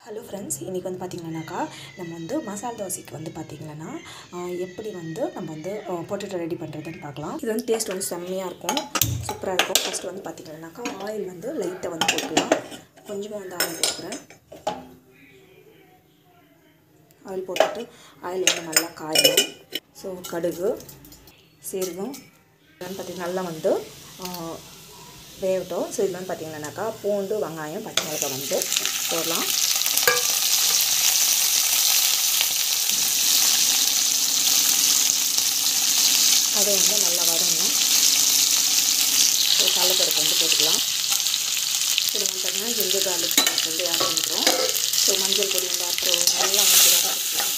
Hello friends, இன்றைக்கி வந்து பார்த்திங்கன்னாக்கா நம்ம வந்து மசாலா தோசைக்கு வந்து பார்த்திங்கன்னா எப்படி வந்து நம்ம வந்து பொட்டேட்டோ ரெடி பண்ணுறதுன்னு பார்க்கலாம். இது வந்து டேஸ்ட் வந்து செம்மையாக இருக்கும், சூப்பராக இருக்கும். ஃபஸ்ட்டு வந்து பார்த்திங்கன்னாக்கா ஆயில் வந்து லைட்டாக வந்து போட்டுக்கலாம். கொஞ்சமாக வந்து ஆயில் போட்டுக்கிறேன். ஆயில் போட்டுட்டு ஆயில் வந்து நல்லா காயணும். ஸோ கடுகு, சீரகம் வந்து பார்த்திங்கன்னா நல்லா வந்து வேகட்டும். ஸோ இது வந்து பார்த்திங்கன்னாக்கா பூண்டு, வெங்காயம், பச்சை மிளகாய் வந்து போடலாம். அதை வந்து நல்லா வதங்கணும். ஸோ கடலைப்பருப்பு வந்து போட்டுக்கலாம். இது வந்து பார்த்திங்கன்னா ஜிஞ்சர் கார்லிக் பேஸ்ட் வந்து ஆட் பண்ணிக்கிறோம். ஸோ மஞ்சள் பொடி வந்து அப்புறம் நல்லா வந்து வதக்கிக்கலாம்.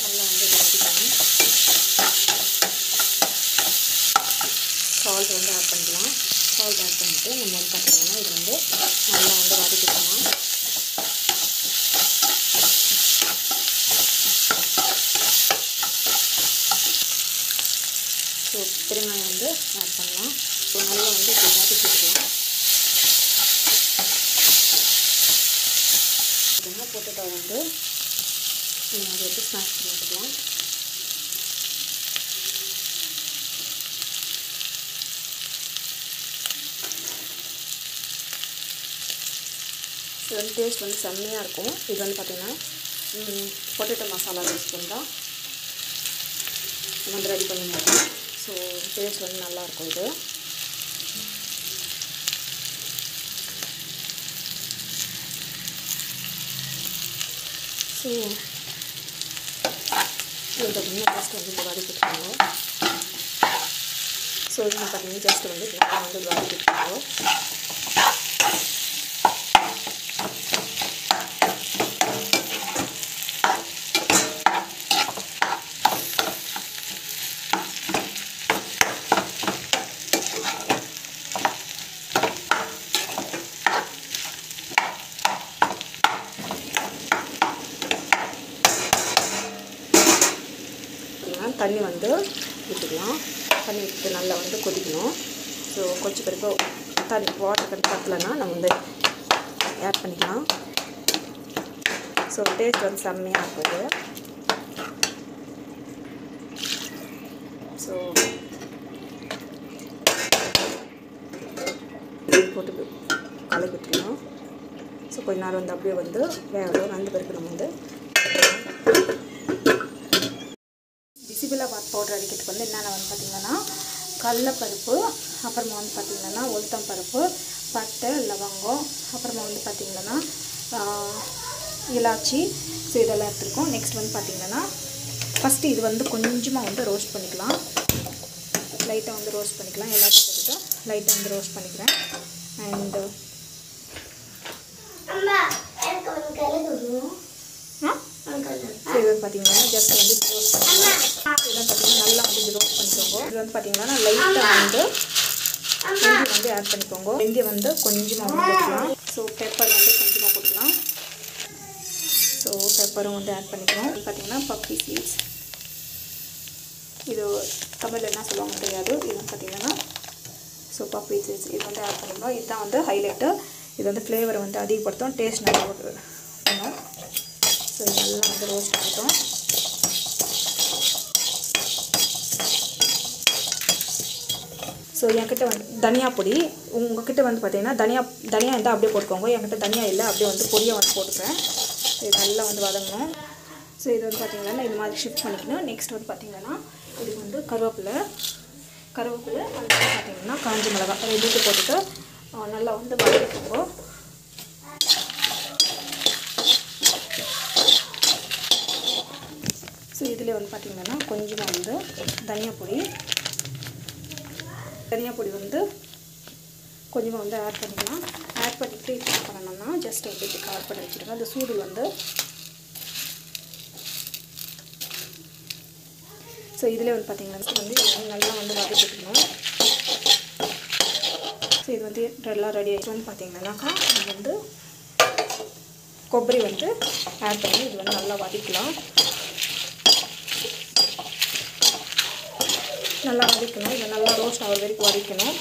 நல்லா வந்து வதக்கிக்கணும். சால்ட் வந்து ஆட் பண்ணிக்கலாம். சால்ட் ஆட் பண்ணிவிட்டு நம்ம வந்து பார்த்திங்கன்னா இது வந்து நல்லா வந்து வதக்கிக்கலாம். ஸோ பெருங்காயம் வந்து ஆட் பண்ணலாம். ஸோ நல்லா வந்து வதக்கிக்கலாம். இதுனா பொட்டேட்டோ வந்து அதை வந்து ஸ்மாஷ் பண்ணி விட்டுக்கலாம். இது வந்து டேஸ்ட் வந்து செம்மையாக இருக்கும். இது வந்து பார்த்திங்கன்னா பொட்டேட்டோ மசாலா யூஸ் பண்ணால் வந்து ரெடி பண்ணிடுவோம். ஸோ டேஸ்ட் வந்து நல்லாயிருக்கும். இது ஸோ இது பார்த்திங்கன்னா ஜஸ்ட் வந்து இந்த வதக்கிட்டுருக்கோம். ஸோ இது பார்த்திங்கன்னா ஜஸ்ட் வந்து நல்லா வந்து வதக்கிட்டுருக்கோம். தண்ணி வந்து விட்டுக்கலாம். தண்ணி விட்டு நல்லா வந்து கொதிக்கணும். ஸோ கொஞ்சம் பிறகு தண்ணி வாட்டர் பத்தலைன்னா நம்ம வந்து ஆட் பண்ணிக்கலாம். ஸோ டேஸ்ட் வந்து செம்மையாக இருக்குது. ஸோ போட்டு கலக்கி விட்டுக்கலாம். ஸோ கொஞ்ச நேரம் வந்து அப்படியே வந்து வேகணும். அந்த பிறகு நம்ம வந்து பிசிபிளாபாத் பவுடர் அடிக்கிறதுக்கு வந்து என்னென்ன வந்து பார்த்திங்கன்னா கடலைப்பருப்பு, அப்புறமா வந்து பார்த்திங்கன்னா உளுத்தம் பருப்பு, பட்டை, லவங்கம், அப்புறமா வந்து பார்த்திங்கன்னா இலாச்சி. ஸோ இதெல்லாம் எடுத்துருக்கோம். நெக்ஸ்ட் வந்து பார்த்திங்கன்னா ஃபஸ்ட்டு இது வந்து கொஞ்சமாக வந்து ரோஸ்ட் பண்ணிக்கலாம். லைட்டாக வந்து ரோஸ்ட் பண்ணிக்கலாம். எல்லாத்தையும் போட்டுட்டு லைட்டாக வந்து ரோஸ்ட் பண்ணிக்கிறேன். அண்டு ஸோ இது வந்து பார்த்திங்கன்னா ஜஸ்ட் வந்து ரோஸ்ட் பண்ணிக்கலாம். இதெல்லாம் பார்த்திங்கன்னா நல்லா வந்து இது ரோஸ்ட் பண்ணிக்கோங்க. இது வந்து பார்த்திங்கன்னா லைட்டாக வந்து வெந்தயம் வந்து ஆட் பண்ணிக்கோங்க. வெந்தயம் வந்து கொஞ்சமாக வந்து போட்டுக்கலாம். ஸோ பெப்பர் வந்து கொஞ்சமாக போட்டுக்கலாம். ஸோ பெப்பரும் வந்து ஆட் பண்ணிக்கலாம். இது பார்த்திங்கன்னா பப்பி சீட்ஸ், இது தமிழில் என்ன சொல்லுவாங்க தெரியாது. இது வந்து பார்த்திங்கன்னா ஸோ பப்பி சீட்ஸ் இது வந்து ஆட் பண்ணிக்கலாம். இதுதான் வந்து ஹைலைட்டு. இது வந்து ஃப்ளேவரை வந்து அதிகப்படுத்தும், டேஸ்ட் நல்லா பண்ணும். ஸோ இது நல்லா வந்து ரோஸ்ட் பண்ணிட்டோம். ஸோ என்கிட்ட வந்து தனியா பொடி, உங்கள்கிட்ட வந்து பார்த்திங்கன்னா தனியா இருந்தால் அப்படியே போட்டுக்கோங்க. என்கிட்ட தனியா இல்லை, அப்படியே வந்து பொடியை வந்து போட்டுக்கிறேன். இது நல்லா வந்து வதங்கணும். ஸோ இது வந்து பார்த்திங்கன்னா இது மாதிரி ஷிஃப்ட் பண்ணிக்கணும். நெக்ஸ்ட் வந்து பார்த்திங்கன்னா இதுக்கு வந்து கருவேப்பிலை அது பார்த்திங்கன்னா காஞ்ச மிளகாய் ரெண்டுக்கு போட்டுட்டு நல்லா வந்து வதக்கிக்கோங்க. ஸோ இதில் வந்து பார்த்திங்கன்னா கொஞ்சமாக வந்து தனியா பொடி வந்து கொஞ்சமாக வந்து ஆட் பண்ணிக்கலாம். ஆட் பண்ணிவிட்டு என்ன பண்ணணும்னா ஜஸ்ட் வந்து கவர் பண்ணி வச்சுருங்க. அந்த சூடு வந்து ஸோ இதில் வந்து பார்த்திங்கன்னா வந்து நல்லா வந்து வதக்கிக்கணும். ஸோ இது வந்து எல்லாம் ரெடி ஆகிடுச்சு. வந்து பார்த்திங்கன்னாக்கா நம்ம வந்து கொಬ್ಬரி வந்து ஆட் பண்ணி இது வந்து நல்லா வதக்கலாம். நல்லா வதக்கணும். இதை நல்லா ரோஸ்ட் ஆகிற வரைக்கும் வதக்கணும்.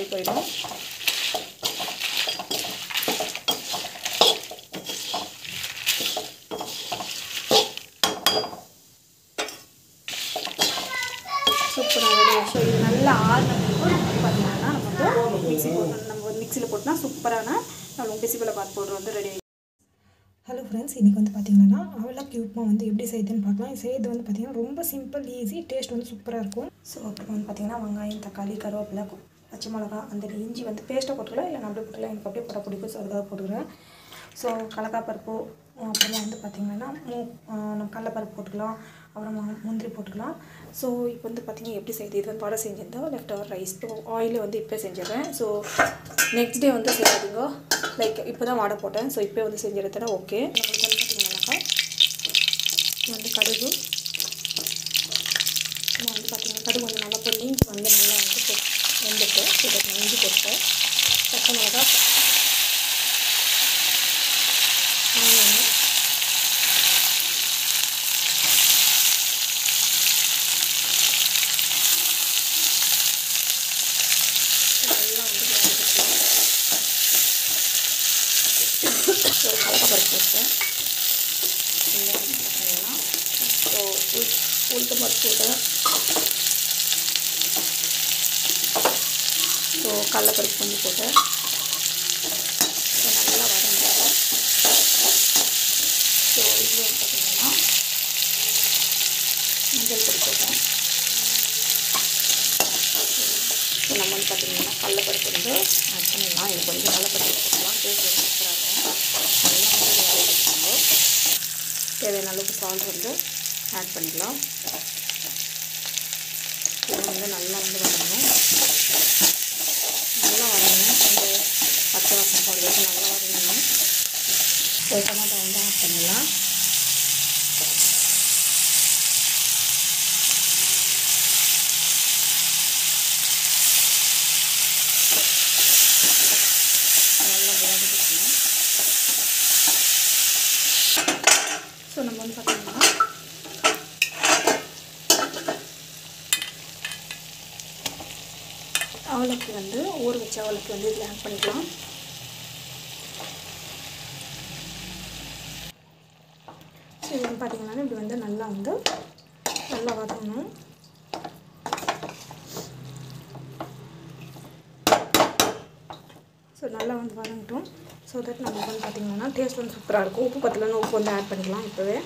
மாதிரி போயிடும். சூப்பராக ரெடி ஆகிடும். ஸோ இது நல்லா ஆறுனதுக்கு நம்ம பார்த்தீங்கன்னா நம்ம வந்து மிக்சியில் போட்டோம்னா சூப்பரான நம்ம பிசிபலை பாத் பவுடர் வந்து ரெடி ஆகிடும். ஹலோ ஃப்ரெண்ட்ஸ், இன்றைக்கி வந்து பார்த்திங்கன்னா அவலக்கி உப்புமா வந்து எப்படி செய்யுதுன்னு பார்க்கலாம். செய்யுது வந்து பார்த்திங்கன்னா ரொம்ப சிம்பிள், ஈஸி, டேஸ்ட் வந்து சூப்பராக இருக்கும். ஸோ அப்புறம் வந்து பார்த்திங்கன்னா வெங்காயம், தக்காளி, கருவேப்பிலை, பச்சை மிளகா, அந்த இஞ்சி வந்து பேஸ்ட்டாக போட்டுக்கலாம், இல்லை நான் அப்படியே போட்டுக்கலாம். எனக்கு அப்படியே போட பிடிக்கும், ஸோ அதுக்காக போட்டுக்கிறேன். ஸோ கடலைப்பருப்பு, அப்புறமா வந்து பார்த்திங்கன்னா நம்ம கடலைப்பருப்பு போட்டுக்கலாம், அப்புறமா முந்திரி போட்டுக்கலாம். ஸோ இப்போ வந்து பார்த்திங்கன்னா எப்படி செய்யுது, இது வந்து வடை செஞ்சிருந்தோம், லெஃப்ட் ஓவர் ரைஸ் ஆயிலே வந்து இப்போ செஞ்சிடுறேன். ஸோ நெக்ஸ்ட் டே வந்து செய்யாதீங்க, லைக் இப்போ தான் வடை போட்டேன், ஸோ இப்போ வந்து செஞ்சிருந்தேன். ஓகே, நம்மளுக்கு வந்து பார்த்திங்கன்னாக்கா வந்து கடுகு வந்து பார்த்திங்கன்னா கடுகு வந்து நல்லா பொண்ணி வந்து நல்லா வந்து வெந்துட்டு இதை இஞ்சி போட்டேன், பச்சை மிளகா, ஆனியன், இதெல்லாம் வந்து வதக்கிக்கலாம். ஸோ கடலைப்பருப்பு போட்டேன், பார்த்தீங்கன்னா ஸோ உளுத்தம் பருப்பு போட்டேன், ஸோ கடலைப்பருப்பு கொஞ்சம் போட்டேன், ஸோ நல்லா வதங்கிட்டேன். ஸோ இதில் வந்து பார்த்திங்கன்னா மஞ்சள் பொடி போட்டேன். ஸோ நம்ம வந்து பார்த்திங்கன்னா கடலைப்பருப்பு வந்து ஆட் பண்ணிடலாம். இது கொஞ்சம் கடலைப்பருப்பு போட்டுக்கலாம், டேஸ்ட் வந்து சூப்பராக இருக்கும். நல்லா வந்து வதக்கிட்டாங்க. தேவையான அளவுக்கு சால்ட் வந்து ஆட் பண்ணிக்கலாம். இது வந்து நல்லா வந்து வதங்கணும், நல்லா வதங்கணும், கொஞ்சம் பச்சை வாசம் போடுறது நல்லா வதங்கணும். ஸோ டொமேட்டோ வந்து ஆட் பண்ணிடலாம். நல்லா வதக்கிக்கணும். ஸோ நம்ம வந்து பார்த்திங்கன்னா அவலக்கி வந்து ஊற வச்ச அவலக்கி வந்து இதில் ஆட் பண்ணிக்கலாம். ஸோ இது வந்து பார்த்திங்கன்னா இப்படி வந்து நல்லா வதங்கணும். ஸோ நல்லா வந்து வதங்கட்டும். ஸோ தட் நமக்கு வந்து பார்த்திங்கன்னா டேஸ்ட் வந்து சூப்பராக இருக்கும். உப்பு பத்தலைன்னா உப்பு வந்து ஆட் பண்ணிக்கலாம் இப்போவே.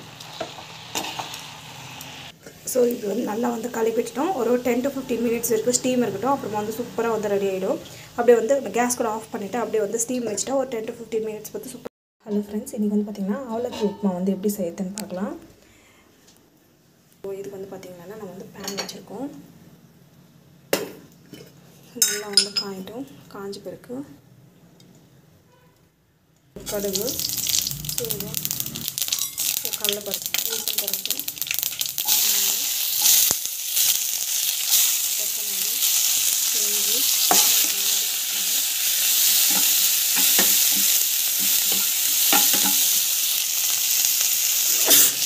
ஸோ இது வந்து நல்லா வந்து கலப்பிட்டோம். ஒரு 10 to 15 மினிட்ஸ் வரைக்கும் ஸ்டீம் இருக்கட்டும். அப்புறமா வந்து சூப்பராக வந்து ரெடி ஆகிடும். அப்படியே வந்து கேஸ் கூட ஆஃப் பண்ணிவிட்டு அப்படியே வந்து ஸ்டீம் வச்சுட்டா ஒரு 10 to 15 மினிட்ஸ் பார்த்து சூப்பர். ஹலோ ஃப்ரெண்ட்ஸ், இன்றைக்கி வந்து பார்த்திங்கன்னா அவலக்கி உப்புமா வந்து எப்படி செய்யுதுன்னு பார்க்கலாம். ஸோ இதுக்கு வந்து பார்த்திங்கன்னா நம்ம வந்து பேன் வச்சுருக்கோம். நல்லா வந்து காயிட்டும். காஞ்ச பிறகு கடுகு, சீரகம், கடலைப்பருப்பு, உளுத்தம் பருப்பு, கொத்தமல்லி, இஞ்சி,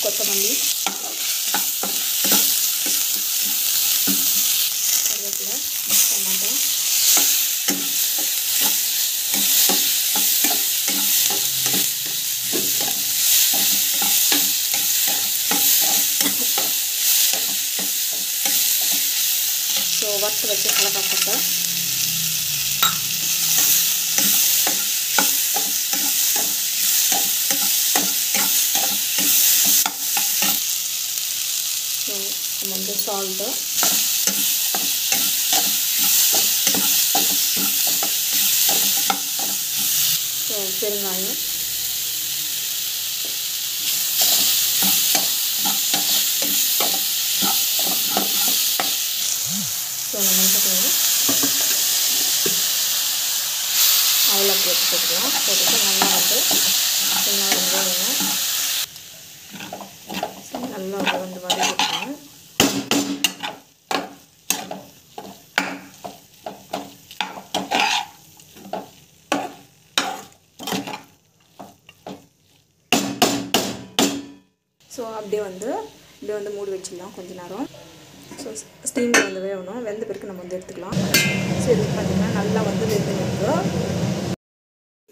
கொத்தமல்லி, கருவேப்பிலை, டொமேட்டோ, ஸோ வறுத்து வச்சு மிளகாய் போட்டேன். ஸோ நம்ம வந்து சால்ட்டு, ஸோ பெருங்காயம், ஸோ நம்ம வந்து அவலக்கி எடுத்து போட்டுக்கலாம். போட்டுட்டு நல்லா வந்து நல்லா வெங்காயம் நல்லா வந்து வதக்கிக்கலாம். ஸோ அப்படியே வந்து மூடி வச்சிடலாம் கொஞ்ச நேரம். ஸோ ஸ்டீமில் வந்து வேகணும். வெந்த பிறகு நம்ம வந்து எடுத்துக்கலாம். ஸோ இது பார்த்திங்கன்னா நல்லா வந்து வெந்துருக்கு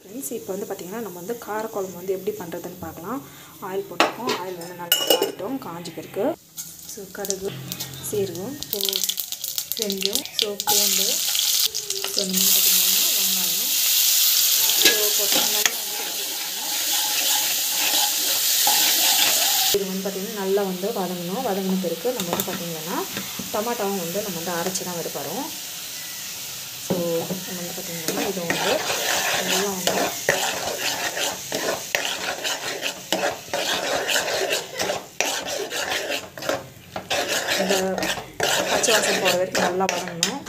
ஃப்ரெண்ட்ஸ். இப்போ வந்து பார்த்திங்கன்னா நம்ம வந்து காரக்குழம்பு வந்து எப்படி பண்ணுறதுன்னு பார்க்கலாம். ஆயில் போட்டுப்போம். ஆயில் வந்து நல்லா காயிட்டோம். காஞ்சி பிறகு ஸோ கடுகு, சீரகம், ஸோ வெந்தயம், ஸோ பூண்டு, ஸோ இந்த மாதிரி பார்த்திங்கன்னா வெங்காயம் ஸோ போட்டு நல்லா இது வந்து பார்த்திங்கன்னா நல்லா வந்து வதங்கணும். வதங்கின பிறகு நம்ம வந்து பார்த்திங்கன்னா டமாட்டாவும் வந்து நம்ம வந்து அரைச்சி தான் எடுப்போம். ஸோ நம்ம வந்து பார்த்திங்கன்னா இது வந்து நல்லா வந்து இந்த பச்சை வாசம் போகிற வரைக்கும் நல்லா வதங்கணும்.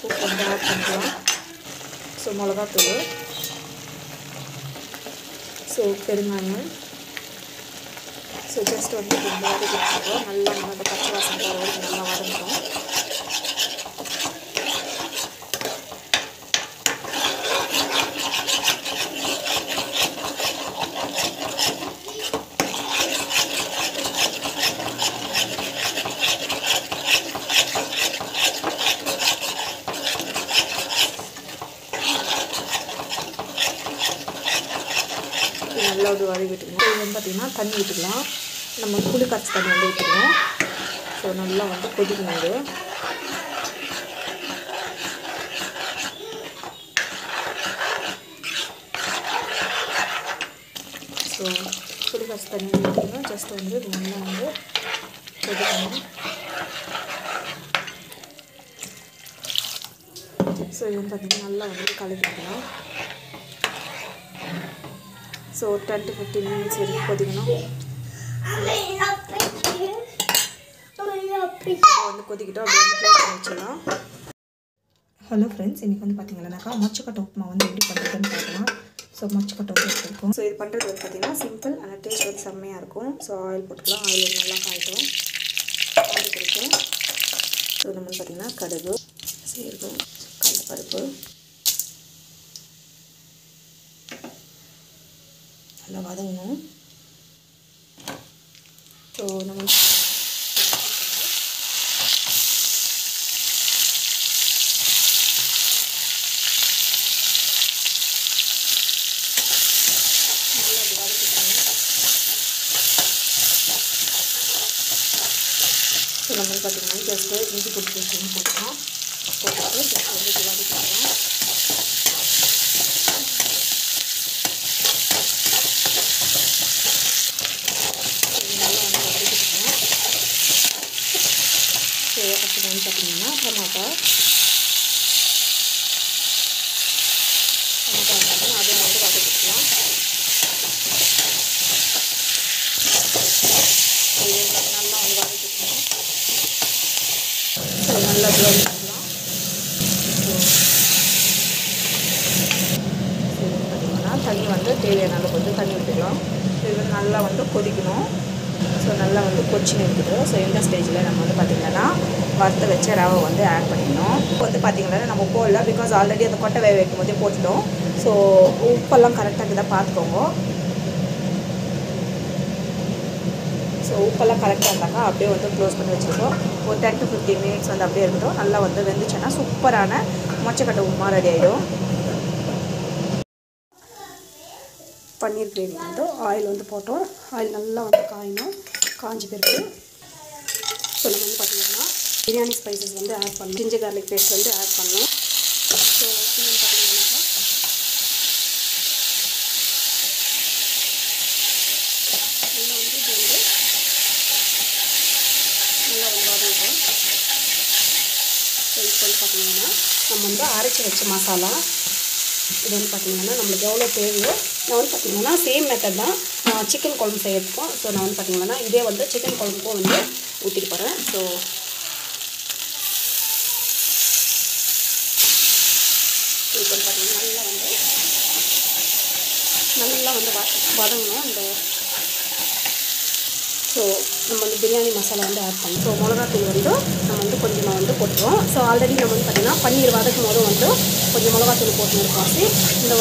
உப்பு வந்து ஆட் பண்ணிக்கலாம். ஸோ மிளகாத்தூள், ஸோ பெருங்காயம், ஸோ ஜஸ்ட் வந்து கொஞ்சம் வதக்கிட்டு நல்லா வந்து பச்சை வாசம் போகிற வரைக்கும் நல்லா வதங்கணும். நல்லா ஒரு வதக்கிட்டுக்கணும். இது வந்து பார்த்திங்கன்னா தண்ணி ஊற்றிக்கலாம். நம்ம புளி கரைச்சி தண்ணி வந்து ஊற்றிக்கணும். ஸோ நல்லா வந்து கொதிக்கணும். இது ஸோ புளி கரைச்சி தண்ணி ஊற்றிக்கணும். ஜஸ்ட் வந்து இது நல்லா வந்து கொதிக்கணும். ஸோ இது வந்து பார்த்திங்கன்னா நல்லா வந்து கலக்கிக்கலாம். ஸோ 10 to 15 minutes வரைக்கும் கொதிக்கணும். வந்து கொதிக்கிட்டோம். அப்படி வந்து க்ளோஸ் பண்ணி வச்சிடலாம். ஹலோ ஃப்ரெண்ட்ஸ், இன்றைக்கி வந்து பார்த்திங்கன்னாக்கா மொச்சக்கொட்டை உப்புமா வந்து எப்படி பண்ணுறதுன்னு பார்க்கலாம். ஸோ மொச்சக்கொட்டை வந்து எடுத்துருக்கோம். ஸோ இது பண்ணுறது வந்து பார்த்திங்கன்னா சிம்பிள், ஆனால் டேஸ்ட் வந்து செம்மையாக இருக்கும். ஸோ ஆயில் போட்டுக்கலாம். ஆயில் நல்லா காய்ட்டும். ஆயில் கொடுக்கும். ஸோ நம்ம வந்து பார்த்திங்கன்னா கடுகு, சீரகம், கடலைப்பருப்பு நல்லா வதங்கணும். ஸோ நம்ம நல்லா அப்படி வதக்கிக்கணும். ஸோ நம்ம பார்த்திங்கன்னா ஜஸ்ட்டு இஞ்சி போட்டு போட்டுக்கலாம். போட்டு ஜஸ்ட் வந்து இப்படி வதக்கிக்கலாம். அடுத்து வந்து பார்த்திங்கன்னா டமாட்டா அதை வந்து வதக்கிக்கலாம். நல்லா வந்து வதக்கிக்கலாம். ஸோ நல்லா வதக்கிக்கலாம். ஸோ பார்த்திங்கன்னா தண்ணி வந்து தேவையான அளவு கொஞ்சம் தண்ணி ஊற்றிக்கலாம். இது வந்து நல்லா வந்து கொதிக்கணும். ஸோ நல்லா வந்து கொச்சின்னு இருக்குது. ஸோ இந்த ஸ்டேஜில் நம்ம வந்து பார்த்திங்கன்னா வறுத்து வச்ச ரவை வந்து ஆட் பண்ணிடணும். இப்போ வந்து பார்த்திங்கன்னா நம்ம போடல, பிகாஸ் ஆல்ரெடி அந்த கொட்டை வேக வைக்கும் போதே போட்டுட்டோம். ஸோ உப்பெல்லாம் கரெக்டாக இருக்குதா பார்த்துக்கோங்க. ஸோ உப்பெல்லாம் கரெக்டாக இருந்தாக்கா அப்படியே வந்து க்ளோஸ் பண்ணி வச்சுருக்கோம். ஒரு 10 to 15 minutes வந்து அப்படியே இருக்கட்டும். நல்லா வந்து வெந்துச்சுன்னா சூப்பரான மொச்சக்கொட்டை உப்புமா ரெடி ஆகிடும். பன்னீர் கிரேவி வந்து ஆயில் வந்து போட்டோம். ஆயில் நல்லா வந்து காயணும். காஞ்சி பிறகு ஸோ நம்ம வந்து பார்த்திங்கன்னா பிரியாணி ஸ்பைசஸ் வந்து ஆட் பண்ணணும். ஜிஞ்சர் கார்லிக் பேஸ்ட் வந்து ஆட் பண்ணணும். ஸோ இன்னும் பார்த்திங்கன்னாக்கா நல்லா வந்து இது வந்து நல்லா வந்து வதங்கட்டும். ஸோ இப்போ வந்து பார்த்திங்கன்னா நம்ம வந்து அரைச்சி வச்ச மசாலா இது வந்து பார்த்திங்கன்னா நம்மளுக்கு எவ்வளோ தேவையோ, நான் வந்து பார்த்திங்கன்னா சேம் மெத்தட் தான் சிக்கன் குழம்பு செய்யறதுக்கும். ஸோ நான் வந்து பார்த்திங்கன்னா இதே வந்து சிக்கன் குழம்புக்கும் வந்து ஊற்றிட்டு போகிறேன். ஸோ இப்போ வந்து பார்த்திங்கன்னா நல்லா வந்து வதங்கணும். இந்த ஸோ நம்ம வந்து பிரியாணி மசாலா வந்து ஆட் பண்ணோம். ஸோ மிளகாத்தூள் வந்து நம்ம வந்து கொஞ்சமாக வந்து போட்டுருவோம். ஸோ ஆல்ரெடி நம்ம வந்து பார்த்திங்கன்னா பன்னீர் வதக்கும் போதும் வந்து கொஞ்சம் மிளகாத்தூள் போட்டுருக்கோம். இந்த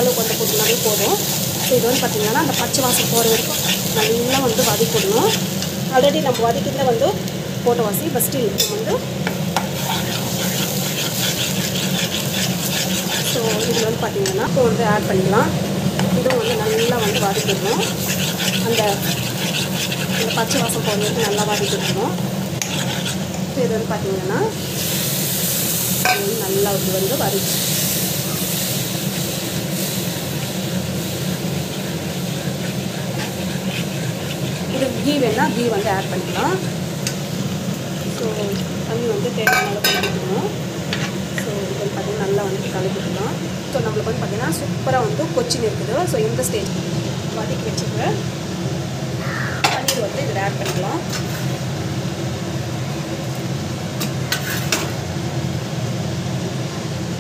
அளவுக்கு வந்து போட்டுனாலே போதும். ஸோ இது வந்து பார்த்திங்கன்னா அந்த பச்சை வாசம் போகிற வரைக்கும் நல்லா வந்து வதக்கிடணும். ஆல்ரெடி நம்ம வதக்கிட்டு வந்து போட்ட வாசி ஃபஸ்ட்டு நம்ம வந்து ஸோ இதில் வந்து பார்த்திங்கன்னா இப்போ வந்து ஆட் பண்ணிக்கலாம். இதுவும் வந்து நல்லா வந்து வதக்கிடணும். அந்த பச்சை வாசம் போகிற வரைக்கும் நல்லா வதக்கிடணும். ஸோ இது வந்து பார்த்திங்கன்னா நல்லா வந்து வதக்கி இது கீ வேணால் கீ வந்து ஆட் பண்ணிக்கலாம். ஸோ தண்ணி வந்து தேவையான அளவு கலந்துக்கணும். ஸோ இது வந்து பார்த்திங்கன்னா நல்லா வந்து கலந்துக்கலாம். ஸோ நம்மளுக்கு வந்து பார்த்திங்கன்னா சூப்பராக வந்து கொச்சின் இருக்குது. ஸோ இந்த ஸ்டேஜ் வதக்கி வச்சுக்க பன்னீர் வந்து இதில் ஆட் பண்ணிக்கலாம்.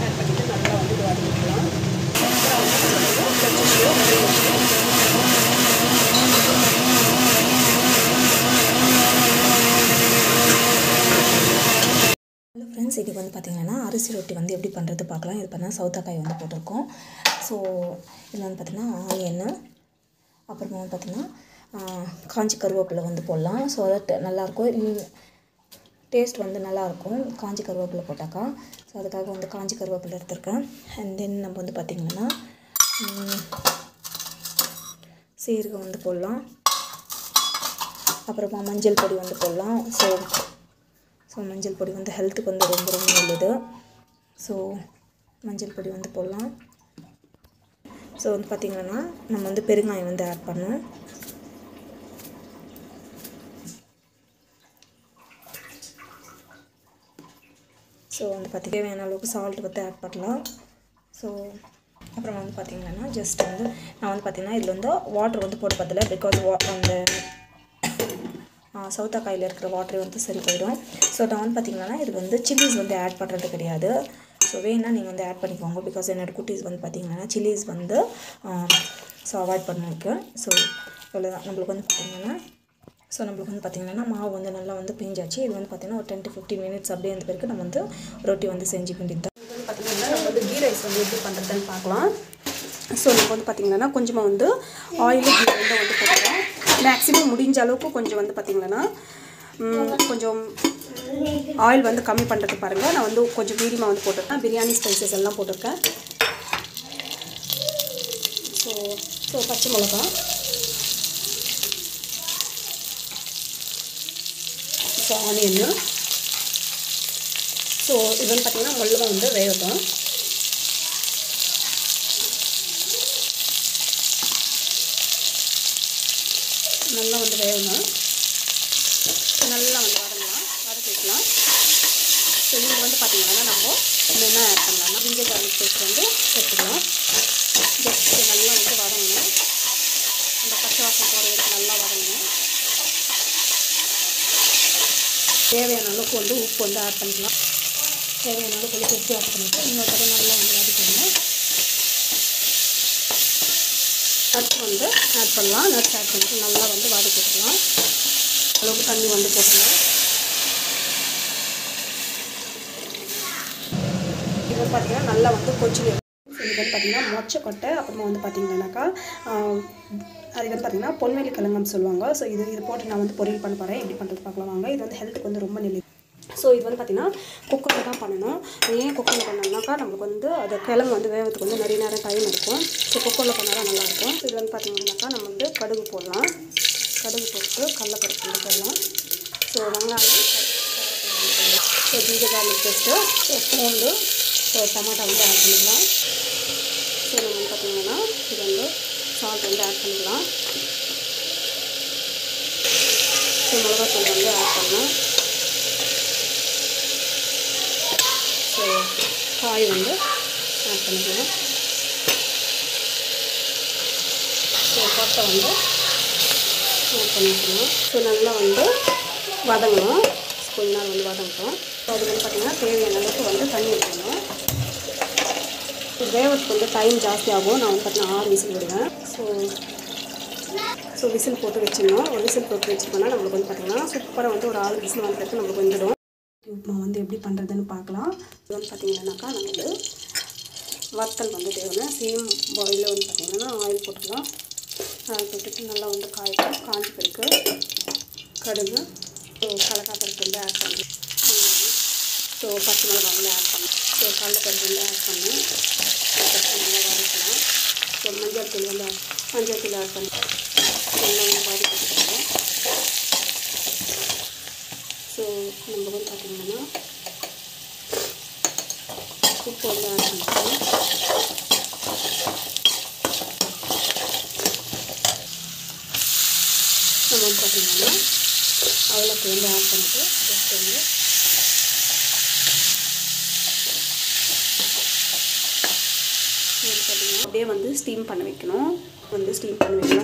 ஆட் பண்ணிவிட்டு நல்லா வந்து இது வதக்கிக்கலாம். ஹலோ ஃப்ரெண்ட்ஸ், இன்றைக்கி வந்து பார்த்திங்கன்னா அரிசி ரொட்டி வந்து எப்படி பண்ணுறது பார்க்கலாம். இது பார்த்தீங்கன்னா சவுத்தாக்காய் வந்து போட்டிருக்கோம். ஸோ இதில் வந்து பார்த்திங்கன்னா ஆனியன், அப்புறமா வந்து பார்த்திங்கன்னா காஞ்சி கருவேப்பிலை வந்து போடலாம். ஸோ அது நல்லாயிருக்கும், டேஸ்ட் வந்து நல்லாயிருக்கும் காஞ்சி கருவேப்பிலை போட்டாக்கா. ஸோ அதுக்காக வந்து காஞ்சி கருவேப்பிலை எடுத்துருக்கேன். அண்ட் தென் நம்ம வந்து பார்த்திங்கன்னா சீரகம் வந்து போடலாம். அப்புறமா மஞ்சள் பொடி வந்து போடலாம். ஸோ மஞ்சள் பொடி வந்து ஹெல்த்துக்கு வந்து ரொம்ப ரொம்ப நல்லது. ஸோ மஞ்சள் பொடி வந்து போடலாம். ஸோ வந்து பார்த்திங்கன்னா நம்ம வந்து பெருங்காயம் வந்து ஆட் பண்ணோம். ஸோ வந்து தேவையான அளவுக்கு சால்ட் வந்து ஆட் பண்ணலாம். ஸோ அப்புறம் வந்து பார்த்திங்கன்னா ஜஸ்ட் வந்து நான் வந்து பார்த்திங்கன்னா இதில் வந்து வாட்டர் வந்து போட்டு பார்த்தல, பிகாஸ் அந்த சவுத்தாக்காயில் இருக்கிற வாட்டரே வந்து சரி போயிடும். ஸோ நான் வந்து பார்த்திங்கன்னா இது வந்து சில்லிஸ் வந்து ஆட் பண்ணுறது கிடையாது. ஸோ வேணால் நீங்கள் வந்து ஆட் பண்ணிக்கோங்க, பிகாஸ் என்னோடய குட்டீஸ் வந்து பார்த்திங்கன்னா சில்லிஸ் வந்து ஸோ அவாய்ட் பண்ணிருக்கு. ஸோ இவ்வளோதான் நம்மளுக்கு வந்து பார்த்திங்கன்னா மாவு வந்து நல்லா வந்து பிஞ்சாச்சு. இது வந்து பார்த்திங்கன்னா ஒரு 10 to 15 minutes அப்படியே அந்த பிறகு நம்ம வந்து ரொட்டி வந்து செஞ்சுக்க வேண்டியது. இது வந்து பார்த்திங்கன்னா நம்ம வந்து கீ ரைஸ் வந்து எப்படி பண்ணுறதுன்னு பார்க்கலாம். ஸோ நம்ம வந்து பார்த்திங்கன்னா கொஞ்சமாக வந்து ஆயிலு கீ ரெண்டும் வந்து போட்டுக்கலாம். மேக்ஸிமம் முடிஞ்ச அளவுக்கு கொஞ்சம் வந்து பார்த்திங்கன்னா கொஞ்சம் ஆயில் வந்து கம்மி பண்ணுறது பாருங்கள். நான் வந்து கொஞ்சம் மீடியமாக வந்து போட்டிருக்கேன். பிரியாணி ஸ்பைசஸ் எல்லாம் போட்டிருக்கேன். ஸோ பச்சை மிளகா, ஸோ ஆனியன்னு, ஸோ இது வந்து பார்த்திங்கன்னா மிளகா வந்து வேகட்டும். நல்லா வந்து வேகணும். நல்லா வந்து வதக்கிக்கலாம். ஸோ இங்கே வந்து பார்த்திங்கன்னா நம்ம என்ன ஆட் பண்ணலாம்னா ஜிஞ்சர் கார்லிக் பேஸ்ட் வந்து எடுத்துக்கலாம். ஜஸ்ட் நல்லா வந்து வதங்கணும். அந்த பச்சை வாசம் போகிற வரைக்கும் நல்லா வதங்கணும். தேவையான அளவுக்கு வந்து உப்பு வந்து ஆட் பண்ணிக்கலாம். தேவையான அளவுக்கு வந்து உப்பு ஆட் பண்ணிட்டு இன்னொரு தடவை நல்லா வந்து வதக்கணும். நட்ஸ் வந்து ஆட் பண்ணலாம். நட்ஸ் ஆட் பண்ணிட்டு நல்லா வந்து வதக்கிக்கலாம். அளவுக்கு தண்ணி வந்து போட்டுக்கலாம். இது வந்து பார்த்திங்கன்னா நல்லா வந்து கொச்சில். இது வந்து பார்த்திங்கன்னா மொச்சக்கொட்டை, அப்புறமா வந்து பார்த்திங்கன்னாக்கா அது வந்து பார்த்திங்கன்னா பொன்வெளி கிழங்குன்னு சொல்லுவாங்க. ஸோ இது போட்டு நான் வந்து பொரியல் பண்ண போகிறேன். எப்படி பண்ணுறது பார்க்கலாம் வாங்க. இது வந்து ஹெல்த்துக்கு வந்து ரொம்ப நல்லது. ஸோ இது வந்து பார்த்திங்கன்னா குக்கரில் தான் பண்ணணும். ஏன் குக்கரில் பண்ணோம்னாக்கா நம்மளுக்கு வந்து அது கிழங்கு வந்து வேகிறதுக்கு வந்து நிறைய நேரம் டைம் இருக்கும். ஸோ குக்கரில் பண்ணால் தான் நல்லாயிருக்கும். இது வந்து பார்த்திங்கன்னாக்கா நம்ம வந்து கடுகு போடலாம். கடுகு போட்டு கடலைப்பருப்பு வந்து போடலாம். ஸோ வெங்காயம், so ginger garlic paste, so பூண்டு, ஸோ டமாட்டா வந்து ஆட் பண்ணிக்கலாம். ஸோ நம்ம வந்து பார்த்திங்கன்னா இது வந்து சால்ட் வந்து ஆட் பண்ணிக்கலாம். ஸோ மிளகாத்தூள் வந்து ஆட் பண்ணலாம். ஸோ காய் வந்து ஆட் பண்ணிக்கலாம். ஸோ கொட்டை வந்து ஆட் பண்ணிக்கலாம். ஸோ நல்லா வந்து வதங்கணும். கொஞ்ச நாள் வந்து வதங்கட்டும். ஸோ அது வந்து பார்த்திங்கன்னா தேவையான அளவுக்கு வந்து தண்ணி ஊற்றணும். வேவத்துக்கு வந்து டைம் ஜாஸ்தி ஆகும். நான் வந்து பார்த்திங்கன்னா 6 விசில் விடுவேன். ஸோ விசில் போட்டு வச்சிடணும். ஒரு விசில் போட்டு வச்சுக்கோன்னா நம்மளுக்கு வந்து பார்த்திங்கன்னா சூப்பராக வந்து ஒரு 6 விசில் வந்துட்டு நம்மளுக்கு வந்துடும். உப்புமா வந்து எப்படி பண்ணுறதுன்னு பார்க்கலாம். இது வந்து பார்த்திங்கன்னாக்கா நம்ம வந்து வத்தல் வந்து தேவைன்னா சேம் பாயிலில் வந்து பார்த்திங்கன்னா ஆயில் போட்டுக்கலாம். ஆயில் போட்டுட்டு நல்லா வந்து காஞ்சி பிறகு கடுகு, ஸோ கடலைப்பருப்பு வந்து ஆட் பண்ணணும். ஸோ பச்சை மிளகாய் வந்து ஆட் பண்ணணும். ஸோ கடலைப்பருப்பு வந்து ஆட் பண்ணணும். நல்லா வதக்கலாம். ஸோ மஞ்சள் தூள் ஆட் பண்ணி நல்லா வதக்கிட்டுருக்கோம். ஸோ நம்ம வந்து பார்த்திங்கன்னா உப்பு வந்து ஆட் பண்ணிக்கலாம். நம்ம வந்து பார்த்திங்கன்னா அவளுக்கு வந்து ஆட் பண்ணிட்டு ஜஸ்ட் வந்து பார்த்திங்கன்னா அப்படியே வந்து ஸ்டீம் பண்ண வைக்கணும்.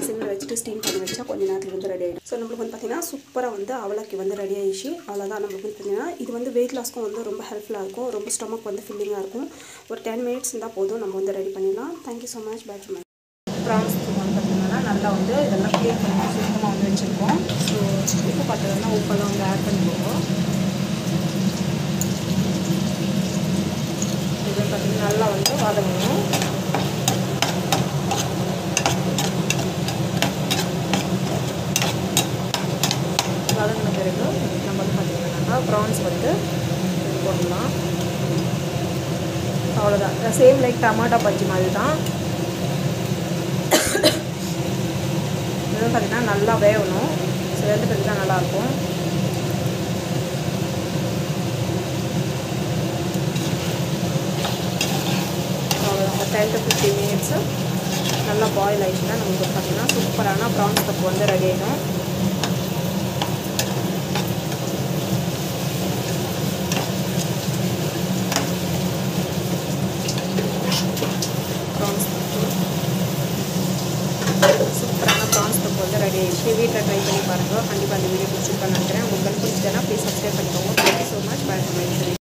சிம்மில் வச்சுட்டு ஸ்டீம் பண்ணி வச்சா கொஞ்சம் நேரத்தில் வந்து ரெடி ஆகிடும். ஸோ நம்மளுக்கு வந்து பார்த்திங்கன்னா சூப்பராக வந்து அவளுக்கு வந்து ரெடி ஆகிடுச்சு. அவ்வளோதான். நம்மளுக்கு வந்து பார்த்திங்கன்னா இது வந்து வெயிட் லாஸ்க்கும் வந்து ரொம்ப ஹெல்ப்ஃபுல்லாக இருக்கும். ரொம்ப ஸ்டொமக் வந்து ஃபில்லிங்காக இருக்கும். ஒரு 10 மினிட்ஸ் இருந்தால் போதும், நம்ம வந்து ரெடி பண்ணிடலாம். Thank you so much. Back to my prawns வந்து பார்த்திங்கன்னா நல்லா வந்து இதெல்லாம் க்ளீன் பண்ணி சுத்தமாக வந்து வச்சுருக்கோம். ஸோ உப்பு பார்த்தீங்கன்னா உப்பெல்லாம் வந்து ஆட் பண்ணிக்குவோம். இது பார்த்திங்கன்னா நல்லா வந்து வதங்கணும். வதங்கின பிறகு நம்ம வந்து பார்த்திங்கன்னா ப்ரான்ஸ் வந்து போடலாம். அவ்வளோதான். சேம் லைக் டமாட்டோ பஜ்ஜி மாதிரி தான். இது பார்த்திங்கன்னா நல்லா வேகணும். ஸோ வெந்த பிறகு தான் நல்லாயிருக்கும். அவ்வளோதான். ஒரு 10 to 15 மினிட்ஸு நல்லா பாயில் ஆகிடுச்சுன்னா நமக்கு பார்த்திங்கன்னா சூப்பரான ப்ரான்ஸ் பப்பு வந்து ரெடி ஆகிடும். சூப்பரான ப்ரான்ஸ் பப்பு வந்து ரெடி ஆகிடுச்சு. வீட்டில் ட்ரை பண்ணி பாருங்கள். கண்டிப்பாக அந்த வீடியோ பிடிச்சிருக்கான்னு நினைக்கிறேன். உங்களுக்கு பிடிச்சிட்டேன்னா ப்ளீஸ் சப்ஸ்கிரைப் பண்ணிக்கோங்க. Thank you so much. பாய்.